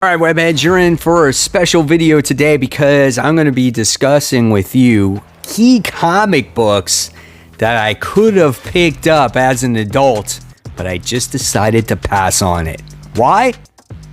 All right, webheads, you're in for a special video today because I'm going to be discussing with you key comic books that I could have picked up as an adult, but I just decided to pass on it. Why?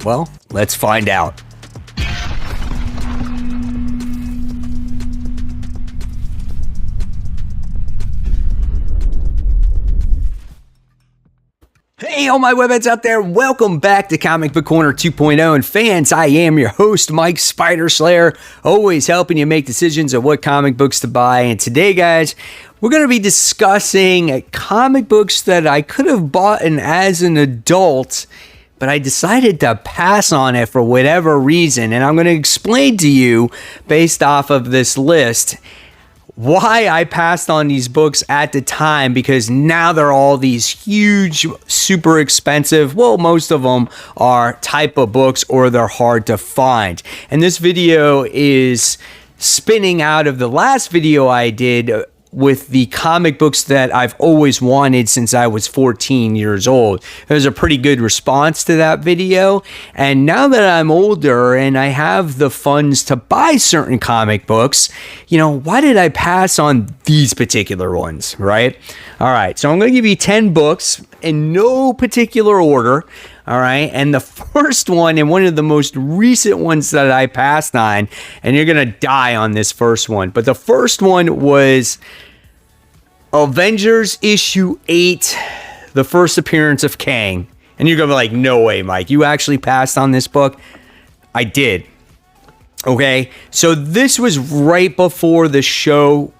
Well, let's find out. Hey, all my webheads out there, welcome back to Comic Book Corner 2.0. And fans, I am your host, Mike Spider Slayer, always helping you make decisions of what comic books to buy. And today, guys, we're going to be discussing comic books that I could have bought as an adult, but I decided to pass on it for whatever reason. And I'm going to explain to you, based off of this list, why I passed on these books at the time, because now they're all these huge, super expensive, well, most of them are type of books or they're hard to find. And this video is spinning out of the last video I did with the comic books that I've always wanted since I was 14 years old. There's a pretty good response to that video. And now that I'm older and I have the funds to buy certain comic books, you know, why did I pass on these particular ones, right? All right, so I'm going to give you 10 books in no particular order. All right, and the first one, and one of the most recent ones that I passed on, and you're going to die on this first one, but the first one was Avengers Issue 8, the first appearance of Kang. And you're going to be like, no way, Mike, you actually passed on this book? I did. Okay, so this was right before the show,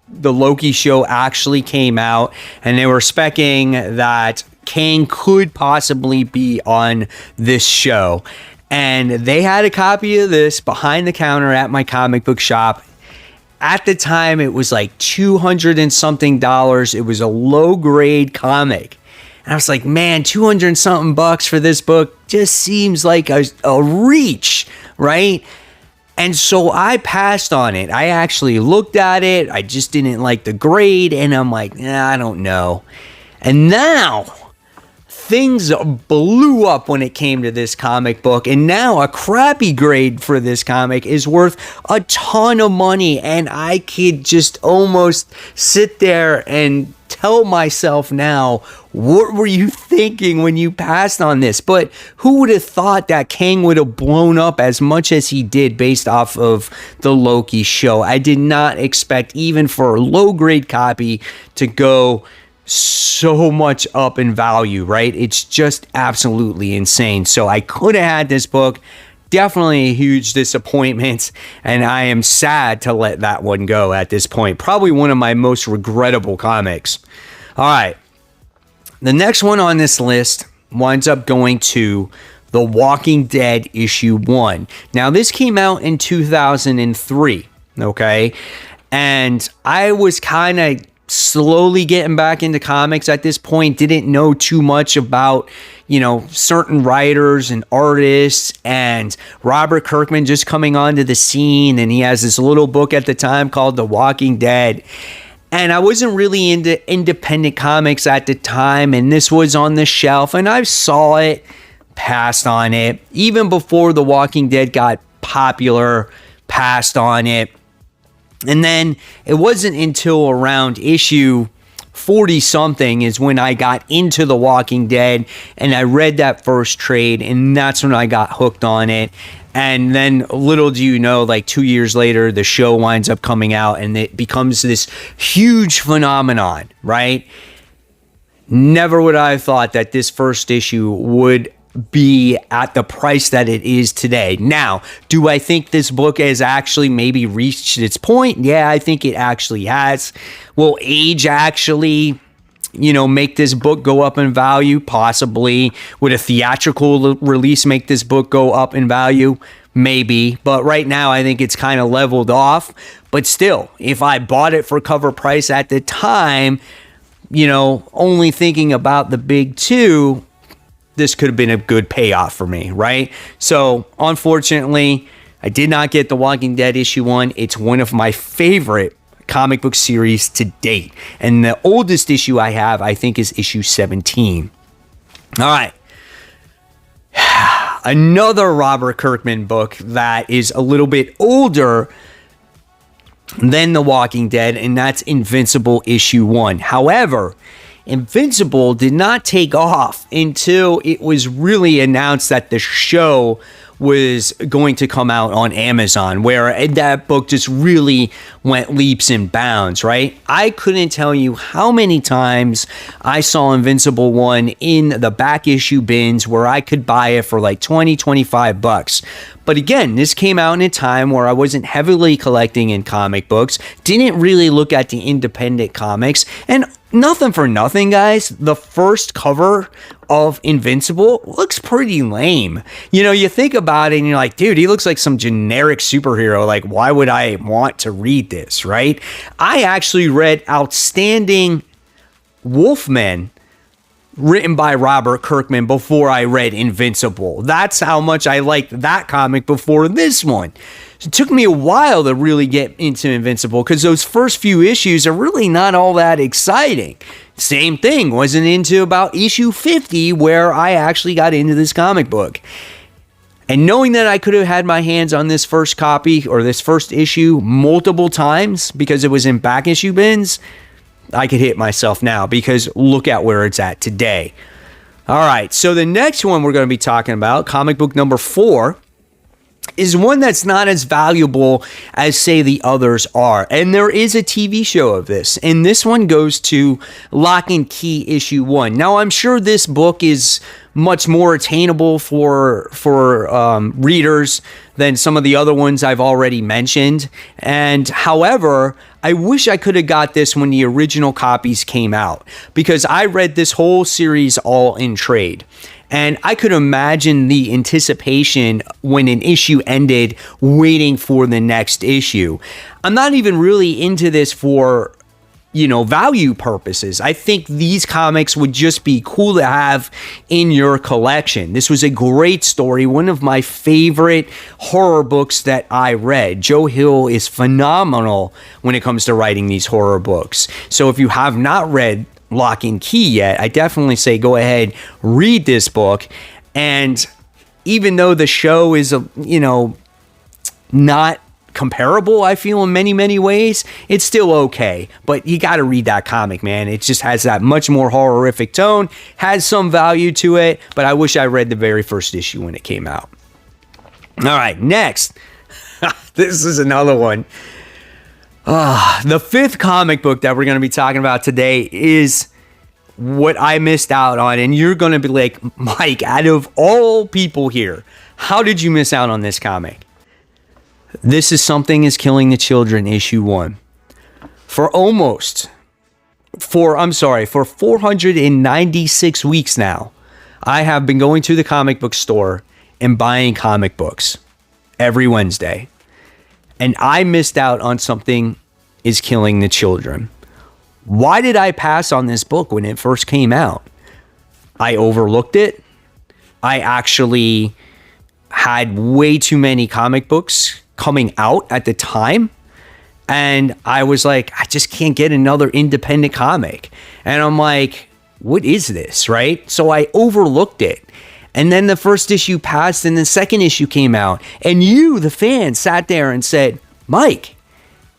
the Loki show actually came out, and they were speccing that Kang could possibly be on this show. And they had a copy of this behind the counter at my comic book shop. At the time, it was like $200 and something. It was a low grade comic. And I was like, man, 200 and something bucks for this book just seems like a reach, right? And so I passed on it. I actually looked at it. I just didn't like the grade. And I'm like, nah, I don't know. And now things blew up when it came to this comic book, and now a crappy grade for this comic is worth a ton of money, and I could just almost sit there and tell myself now, what were you thinking when you passed on this? But who would have thought that Kang would have blown up as much as he did based off of the Loki show? I did not expect, even for a low grade copy, to go so much up in value, right? It's just absolutely insane. So I could have had this book. Definitely a huge disappointment, and I am sad to let that one go at this point. Probably one of my most regrettable comics. All right. The next one on this list winds up going to The Walking Dead Issue 1. Now, this came out in 2003, okay? And I was kind of slowly getting back into comics at this point, didn't know too much about, you know, certain writers and artists, and Robert Kirkman just coming onto the scene, and he has this little book at the time called The Walking Dead. And I wasn't really into independent comics at the time, and this was on the shelf, and I saw it, passed on it. Even before The Walking Dead got popular, passed on it. And then it wasn't until around issue 40-something is when I got into The Walking Dead, and I read that first trade, and that's when I got hooked on it. And then little do you know, like 2 years later, the show winds up coming out, and it becomes this huge phenomenon, right? Never would I have thought that this first issue would be at the price that it is today. Now, do I think this book has actually maybe reached its point? Yeah, I think it actually has. Will age actually, you know, make this book go up in value? Possibly. Would a theatrical release make this book go up in value? Maybe. But right now, I think it's kind of leveled off. But still, if I bought it for cover price at the time, you know, only thinking about the big two, this could have been a good payoff for me, right? So, unfortunately, I did not get The Walking Dead Issue 1. It's one of my favorite comic book series to date. And the oldest issue I have, I think, is issue 17. All right. another Robert Kirkman book that is a little bit older than The Walking Dead, and that's Invincible Issue 1. However, Invincible did not take off until it was really announced that the show was going to come out on Amazon, where that book just really went leaps and bounds, right? I couldn't tell you how many times I saw Invincible 1 in the back issue bins where I could buy it for like 20, 25 bucks. But again, this came out in a time where I wasn't heavily collecting in comic books, didn't really look at the independent comics, and nothing for nothing, guys, the first cover of Invincible looks pretty lame. You know, you think about it and you're like, dude, he looks like some generic superhero. Like, why would I want to read this, right? I actually read Outstanding Wolfman, written by Robert Kirkman, before I read Invincible. That's how much I liked that comic before this one. It took me a while to really get into Invincible because those first few issues are really not all that exciting. Same thing, wasn't into about issue 50 where I actually got into this comic book. And knowing that I could have had my hands on this first copy or this first issue multiple times because it was in back issue bins, I could hit myself now because look at where it's at today. All right, so the next one we're going to be talking about, comic book number 4, is one that's not as valuable as, say, the others are. And there is a TV show of this. And this one goes to Lock and Key issue 1. Now, I'm sure this book is much more attainable for readers than some of the other ones I've already mentioned. And however, I wish I could have got this when the original copies came out, because I read this whole series all in trade. And I could imagine the anticipation when an issue ended, waiting for the next issue. I'm not even really into this for, value purposes. I think these comics would just be cool to have in your collection. This was a great story, one of my favorite horror books that I read. Joe Hill is phenomenal when it comes to writing these horror books. So if you have not read Lock and Key yet, I definitely say go ahead, read this book. And even though the show is not comparable, I feel, in many ways, it's still okay. But you got to read that comic, man. It just has that much more horrific tone, has some value to it, but I wish I read the very first issue when it came out. All right, next. This is another one. The fifth comic book that we're going to be talking about today is what I missed out on. And you're going to be like, Mike, out of all people here, how did you miss out on this comic? This is Something is Killing the Children, issue 1. For 496 weeks now, I have been going to the comic book store and buying comic books every Wednesday. And I missed out on Something is Killing the Children. Why did I pass on this book when it first came out? I overlooked it. I actually had way too many comic books coming out at the time. And I was like, I just can't get another independent comic. And I'm like, what is this, right? So I overlooked it. And then the first issue passed and the second issue came out. And you, the fan, sat there and said, Mike,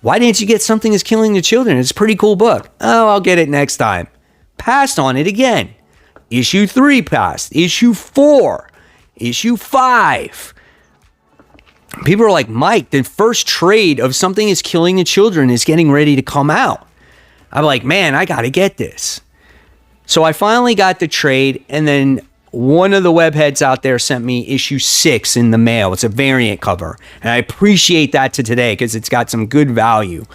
why didn't you get Something is Killing the Children? It's a pretty cool book. Oh, I'll get it next time. Passed on it again. Issue 3 passed. Issue 4. Issue 5. People are like, Mike, the first trade of Something is Killing the Children is getting ready to come out. I'm like, man, I got to get this. So I finally got the trade, and then one of the webheads out there sent me issue 6 in the mail. It's a variant cover, and I appreciate that to today because it's got some good value.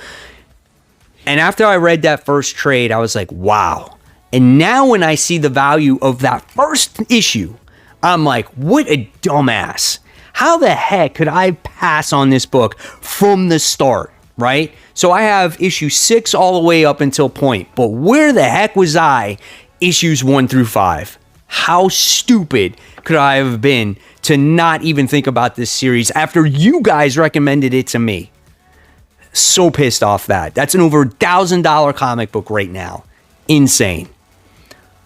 And after I read that first trade, I was like, wow. And now when I see the value of that first issue, I'm like, what a dumbass. How the heck could I pass on this book from the start, right? So I have issue 6 all the way up until point, but where the heck was I issues 1 through 5? How stupid could I have been to not even think about this series after you guys recommended it to me? So pissed off that. That's an over $1,000 comic book right now. Insane.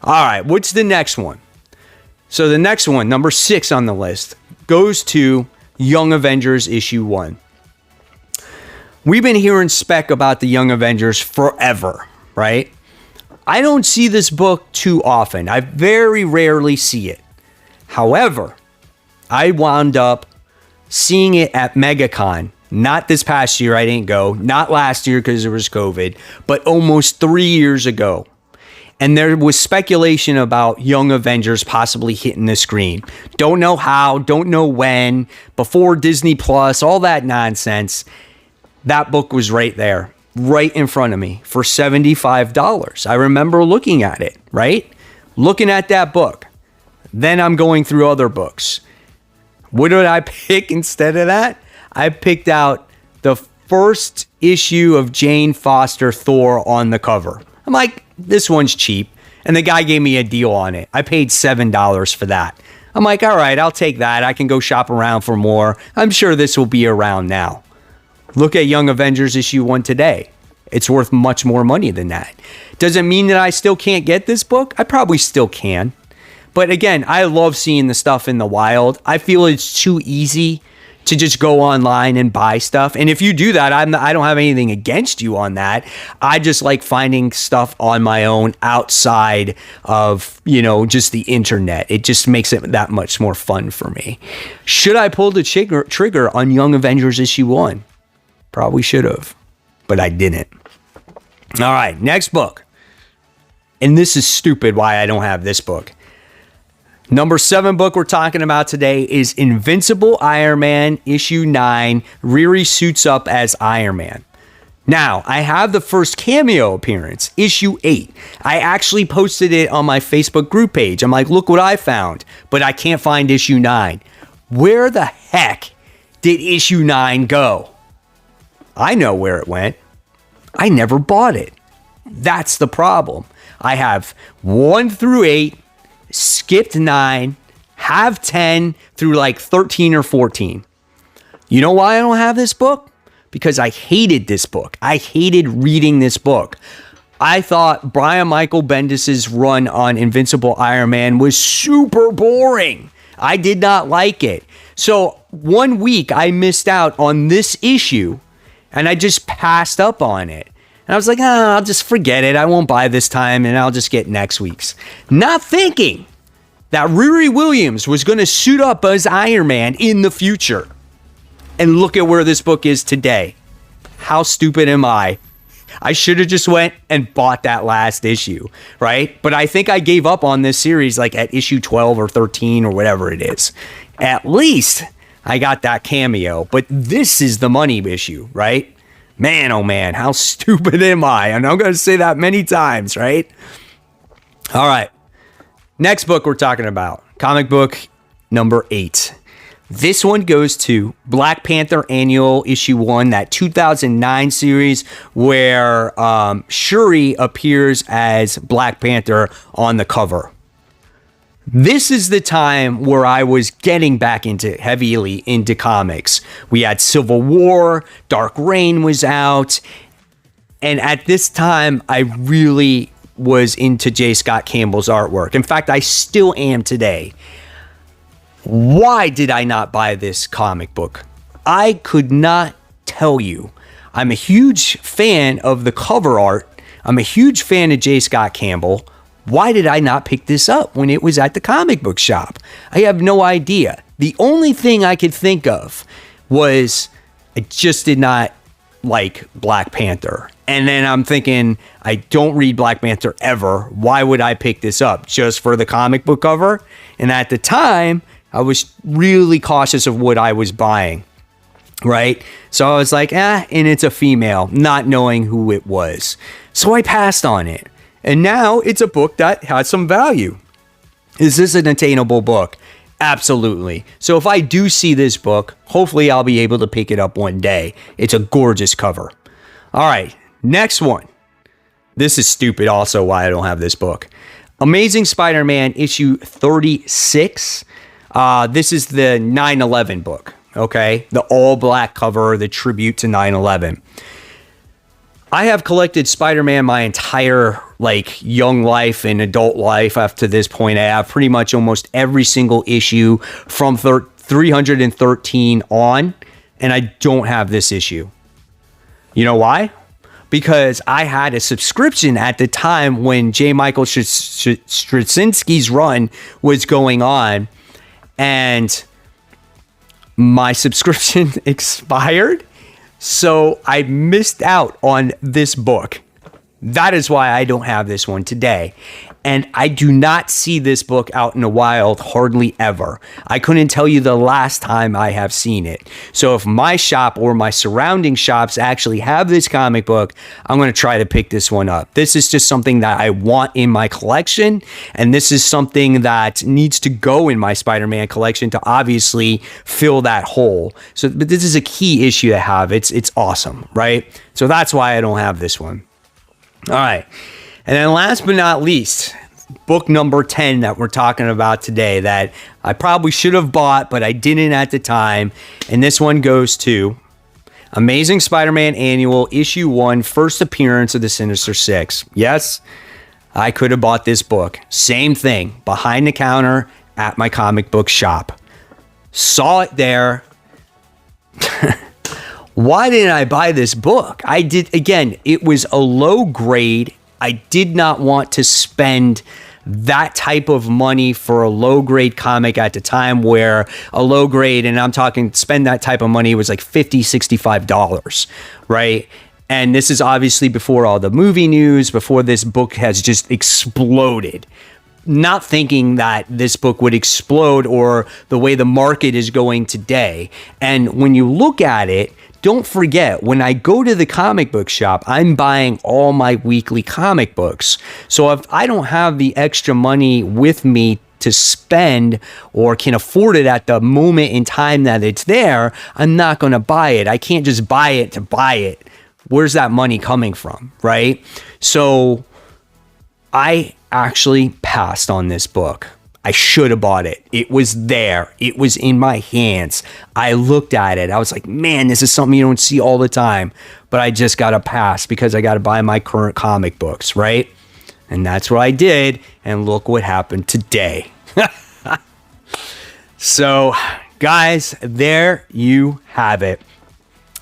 All right, what's the next one? So the next one, number 6 on the list, goes to Young Avengers Issue 1. We've been hearing spec about the Young Avengers forever, right? I don't see this book too often. I very rarely see it. However, I wound up seeing it at MegaCon. Not this past year, I didn't go. Not last year because there was COVID, but almost 3 years ago. And there was speculation about Young Avengers possibly hitting the screen. Don't know how, don't know when, before Disney Plus, all that nonsense. That book was right there, right in front of me for $75. I remember looking at it, right? Looking at that book. Then I'm going through other books. What did I pick instead of that? I picked out the first issue of Jane Foster Thor on the cover. I'm like, this one's cheap. And the guy gave me a deal on it. I paid $7 for that. I'm like, all right, I'll take that. I can go shop around for more. I'm sure this will be around now. Look at Young Avengers Issue 1 today. It's worth much more money than that. Does it mean that I still can't get this book? I probably still can. But again, I love seeing the stuff in the wild. I feel it's too easy to just go online and buy stuff. And if you do that, I don't have anything against you on that. I just like finding stuff on my own outside of, just the internet. It just makes it that much more fun for me. Should I pull the trigger on Young Avengers Issue 1? Probably should have, but I didn't. All right, next book. And this is stupid why I don't have this book. Number 7 book we're talking about today is Invincible Iron Man, Issue 9. Riri suits up as Iron Man. Now, I have the first cameo appearance, Issue 8. I actually posted it on my Facebook group page. I'm like, look what I found, but I can't find Issue 9. Where the heck did Issue 9 go? I know where it went. I never bought it. That's the problem. I have 1 through 8, skipped 9, have 10 through like 13 or 14. You know why I don't have this book? Because I hated this book. I hated reading this book. I thought Brian Michael Bendis' run on Invincible Iron Man was super boring. I did not like it. So 1 week I missed out on this issue and I just passed up on it. And I was like, I'll just forget it. I won't buy this time and I'll just get next week's. Not thinking that Riri Williams was going to suit up as Iron Man in the future. And look at where this book is today. How stupid am I? I should have just went and bought that last issue, right? But I think I gave up on this series like at issue 12 or 13 or whatever it is. At least I got that cameo, but this is the money issue, right? Man, oh man, how stupid am I? And I'm going to say that many times, right? All right. Next book we're talking about, comic book number 8. This one goes to Black Panther Annual Issue 1, that 2009 series where Shuri appears as Black Panther on the cover. This is the time where I was getting back heavily into comics. We had Civil War, Dark Reign was out, and at this time, I really was into J. Scott Campbell's artwork. In fact, I still am today. Why did I not buy this comic book? I could not tell you. I'm a huge fan of the cover art. I'm a huge fan of J. Scott Campbell. Why did I not pick this up when it was at the comic book shop? I have no idea. The only thing I could think of was I just did not like Black Panther. And then I'm thinking, I don't read Black Panther ever. Why would I pick this up? Just for the comic book cover? And at the time, I was really cautious of what I was buying, right? So I was like, and it's a female, not knowing who it was. So I passed on it. And now it's a book that has some value. Is this an attainable book? Absolutely. So if I do see this book, hopefully I'll be able to pick it up one day. It's a gorgeous cover. All right, next one. This is stupid also why I don't have this book. Amazing Spider-Man issue 36. This is the 9/11 book, okay? The all-black cover, the tribute to 9/11. I have collected Spider-Man my entire young life and adult life up to this point. I have pretty much almost every single issue from 313 on, and I don't have this issue. You know why? Because I had a subscription at the time when J. Michael Straczynski's run was going on, and my subscription expired, so I missed out on this book. That is why I don't have this one today. And I do not see this book out in the wild hardly ever. I couldn't tell you the last time I have seen it. So if my shop or my surrounding shops actually have this comic book, I'm going to try to pick this one up. This is just something that I want in my collection. And this is something that needs to go in my Spider-Man collection to obviously fill that hole. So, but this is a key issue to have. It's awesome, right? So that's why I don't have this one. All right. And then last but not least, book number 10 that we're talking about today that I probably should have bought, but I didn't at the time. And this one goes to Amazing Spider-Man Annual Issue 1, First Appearance of the Sinister Six. Yes, I could have bought this book. Same thing, behind the counter at my comic book shop. Saw it there. Why didn't I buy this book? I did, again, it was a low grade. I did not want to spend that type of money for a low grade comic at the time, where a low grade, and I'm talking spend that type of money, was like $50, $65, right? And this is obviously before all the movie news, before this book has just exploded. Not thinking that this book would explode or the way the market is going today. And when you look at it, don't forget, when I go to the comic book shop, I'm buying all my weekly comic books. So if I don't have the extra money with me to spend or can afford it at the moment in time that it's there, I'm not going to buy it. I can't just buy it to buy it. Where's that money coming from, right? So I actually passed on this book. I should have bought it. It was there. It was in my hands. I looked at it. I was like, man, this is something you don't see all the time. But I just got to pass because I got to buy my current comic books, right? And that's what I did. And look what happened today. So, guys, there you have it.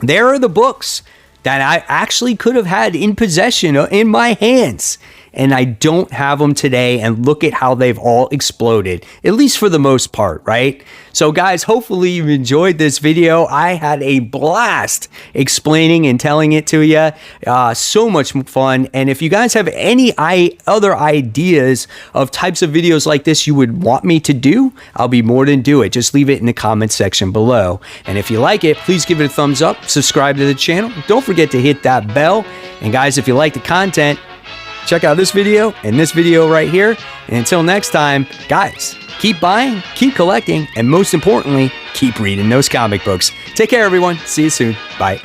There are the books that I actually could have had in possession, in my hands. And I don't have them today, and look at how they've all exploded, at least for the most part, right? So guys, hopefully you enjoyed this video. I had a blast explaining and telling it to you. So much fun. And if you guys have any other ideas of types of videos like this you would want me to do, I'll be more than do it. Just leave it in the comments section below. And if you like it, please give it a thumbs up, subscribe to the channel. Don't forget to hit that bell. And guys, if you like the content, check out this video and this video right here. And until next time, guys, keep buying, keep collecting, and most importantly, keep reading those comic books. Take care, everyone. See you soon. Bye.